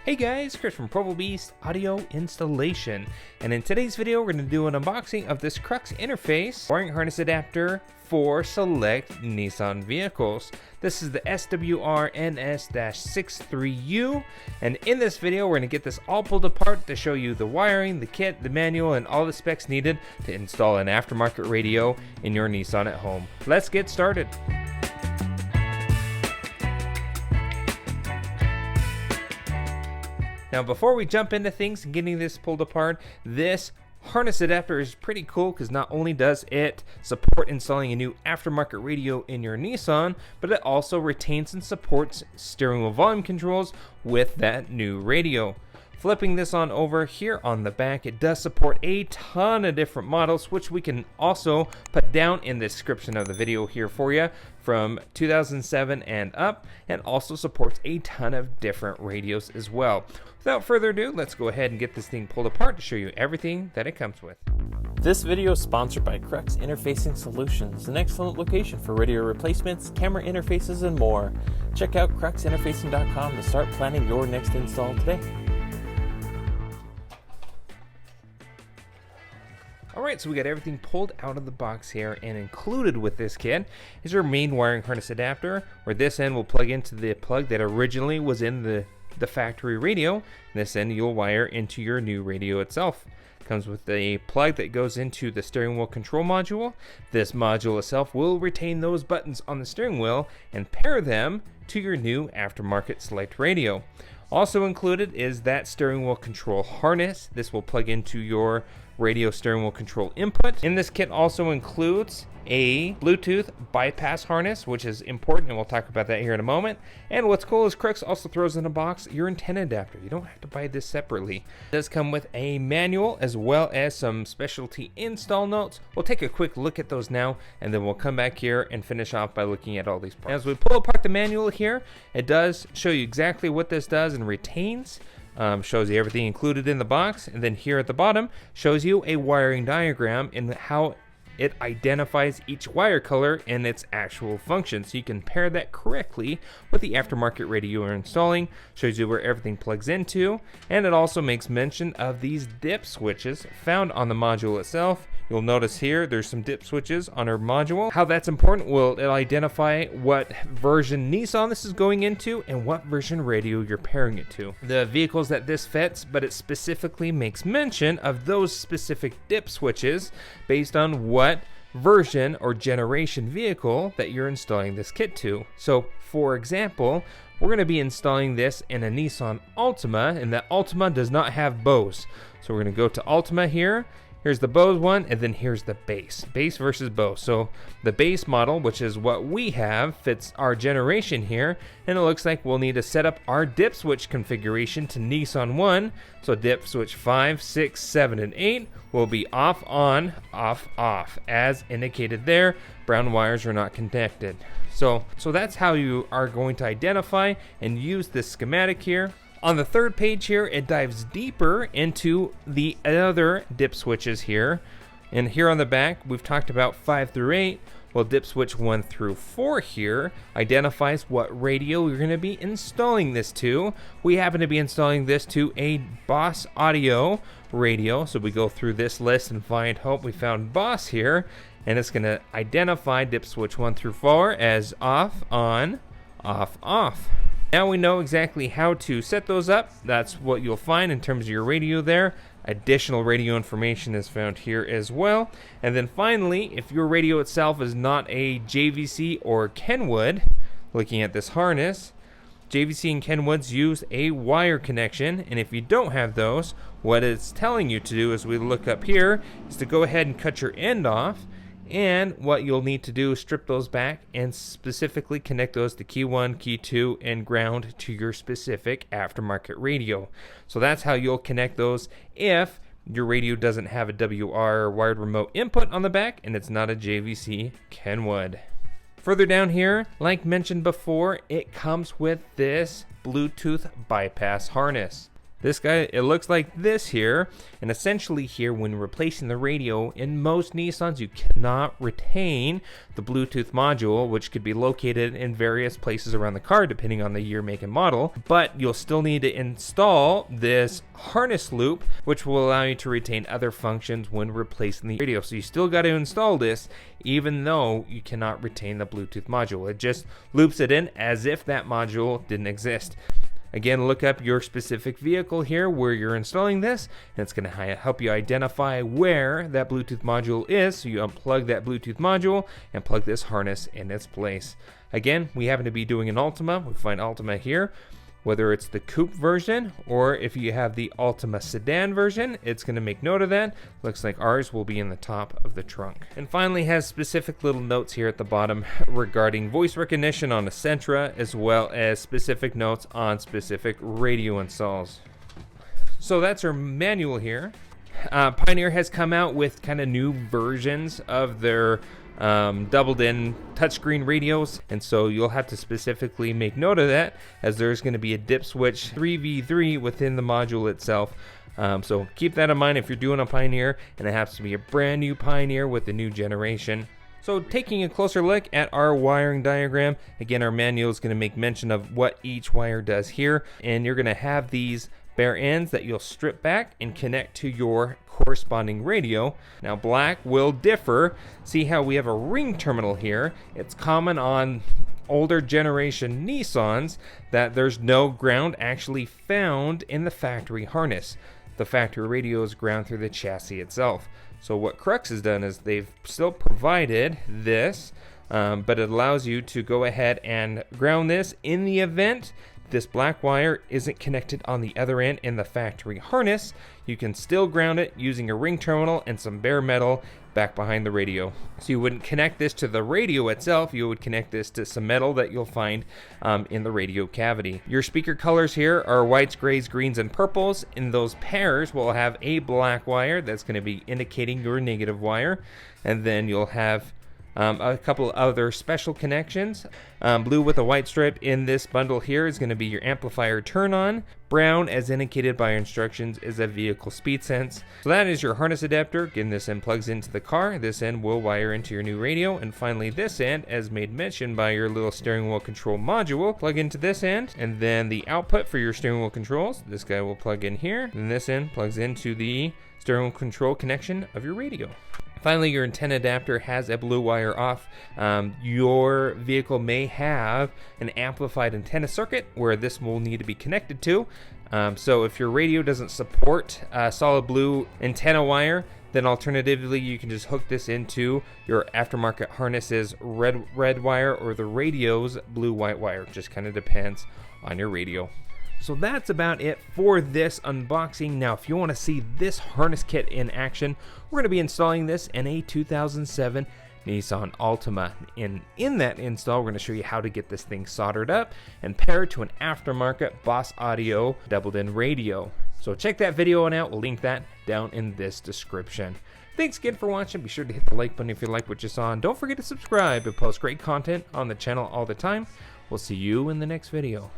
Hey guys, Chris from Provo Beast Audio Installation, and in today's video we're going to do an unboxing of this Crux interface wiring harness adapter for select Nissan vehicles. This is the SWRNS-63U, and in this video we're going to get this all pulled apart to show you the wiring, the kit, the manual, and all the specs needed to install an aftermarket radio in your Nissan at home. Let's get started. Now, before we jump into things and getting this pulled apart, this harness adapter is pretty cool because not only does it support installing a new aftermarket radio in your Nissan, but it also retains and supports steering wheel volume controls with that new radio. Flipping this on over here on the back, it does support a ton of different models, which we can also put down in the description of the video here for you, from 2007 and up, and also supports a ton of different radios as well. Without further ado, let's go ahead and get this thing pulled apart to show you everything that it comes with. This video is sponsored by Crux Interfacing Solutions, an excellent location for radio replacements, camera interfaces, and more. Check out cruxinterfacing.com to start planning your next install today. Alright, so we got everything pulled out of the box here, and included with this kit is our main wiring harness adapter, where this end will plug into the plug that originally was in the factory radio. This end you'll wire into your new radio itself. Comes with a plug that goes into the steering wheel control module. This module itself will retain those buttons on the steering wheel and pair them to your new aftermarket select radio. Also included is that steering wheel control harness. This will plug into your radio steering wheel control input. In this kit also includes a Bluetooth bypass harness, which is important, and we'll talk about that here in a moment. And what's cool is Crux also throws in a box your antenna adapter. You don't have to buy this separately. It does come with a manual as well as some specialty install notes. We'll take a quick look at those now, and then we'll come back here and finish off by looking at all these parts. As we pull apart the manual here, it does show you exactly what this does and retains. Shows you everything included in the box, and then here at the bottom shows you a wiring diagram and how it identifies each wire color and its actual function, so you can pair that correctly with the aftermarket radio you're installing. Shows you where everything plugs into, and it also makes mention of these dip switches found on the module itself. You'll notice here there's some dip switches on our module. How that's important, will it identify what version Nissan this is going into and what version radio you're pairing it to. The vehicles that this fits, but it specifically makes mention of those specific dip switches based on what version or generation vehicle that you're installing this kit to. So for example, we're going to be installing this in a Nissan Altima, and that Altima does not have Bose. So we're going to go to Altima here. Here's the Bose one, and then here's the base versus Bose. So the base model, which is what we have, fits our generation here, and it looks like we'll need to set up our dip switch configuration to Nissan 1. So dip switch 5, 6, 7, and 8 will be off, on, off, off, as indicated there. Brown wires are not connected. So that's how you are going to identify and use this schematic here. On the third page here, it dives deeper into the other dip switches here. And here on the back, we've talked about 5 through 8. Well, dip switch 1 through 4 here identifies what radio you're going to be installing this to. We happen to be installing this to a Boss Audio radio. So we go through this list and find, we found Boss here. And it's going to identify dip switch 1 through 4 as off, on, off, off. Now we know exactly how to set those up. That's what you'll find in terms of your radio there. Additional radio information is found here as well. And then finally, if your radio itself is not a JVC or Kenwood, looking at this harness, JVC and Kenwoods use a wire connection, and if you don't have those, what it's telling you to do as we look up here is to go ahead and cut your end off. And what you'll need to do is strip those back and specifically connect those to key 1, key 2, and ground to your specific aftermarket radio. So that's how you'll connect those if your radio doesn't have a WR wired remote input on the back and it's not a JVC Kenwood. Further down here, like mentioned before, it comes with this Bluetooth bypass harness. This guy, it looks like this here, and essentially here, when replacing the radio, in most Nissans you cannot retain the Bluetooth module, which could be located in various places around the car depending on the year, make, and model, but you'll still need to install this harness loop, which will allow you to retain other functions when replacing the radio. So you still got to install this even though you cannot retain the Bluetooth module. It just loops it in as if that module didn't exist. Again, look up your specific vehicle here where you're installing this, and it's going to help you identify where that Bluetooth module is. So you unplug that Bluetooth module and plug this harness in its place. Again, we happen to be doing an Altima. We find Altima here. Whether it's the coupe version or if you have the Altima sedan version, it's going to make note of that. Looks like ours will be in the top of the trunk. And finally has specific little notes here at the bottom regarding voice recognition on a Sentra, as well as specific notes on specific radio installs. So that's our manual here. Pioneer has come out with kind of new versions of their doubled in touchscreen radios, and so you'll have to specifically make note of that, as there's going to be a dip switch 3v3 within the module itself. So keep that in mind if you're doing a Pioneer, and it happens to be a brand new Pioneer with the new generation. So taking a closer look at our wiring diagram, again, our manual is going to make mention of what each wire does here, and you're going to have these bare ends that you'll strip back and connect to your corresponding radio. Now black will differ. See how we have a ring terminal here? It's common on older generation Nissans that there's no ground actually found in the factory harness. The factory radio is ground through the chassis itself. So what Crux has done is they've still provided this, but it allows you to go ahead and ground this in the event this black wire isn't connected on the other end in the factory harness. You can still ground it using a ring terminal and some bare metal back behind the radio. So you wouldn't connect this to the radio itself, you would connect this to some metal that you'll find in the radio cavity. Your speaker colors here are whites, grays, greens, and purples. In those pairs, we'll have a black wire that's going to be indicating your negative wire, and then you'll have a couple other special connections. Blue with a white stripe in this bundle here is going to be your amplifier turn on. Brown, as indicated by our instructions, is a vehicle speed sense. So that is your harness adapter. Again, this end plugs into the car. This end will wire into your new radio. And finally, this end, as made mention by your little steering wheel control module, plug into this end. And then the output for your steering wheel controls, this guy will plug in here. And this end plugs into the steering wheel control connection of your radio. Finally, your antenna adapter has a blue wire off. Your vehicle may have an amplified antenna circuit where this will need to be connected to. So if your radio doesn't support solid blue antenna wire, then alternatively you can just hook this into your aftermarket harness's red wire or the radio's blue-white wire. Just kind of depends on your radio. So that's about it for this unboxing. Now, if you want to see this harness kit in action, we're going to be installing this in a 2007 Nissan Altima. And in that install, we're going to show you how to get this thing soldered up and pair it to an aftermarket Boss Audio doubled-in radio. So check that video out. We'll link that down in this description. Thanks again for watching. Be sure to hit the like button if you like what you saw. And don't forget to subscribe. We post great content on the channel all the time. We'll see you in the next video.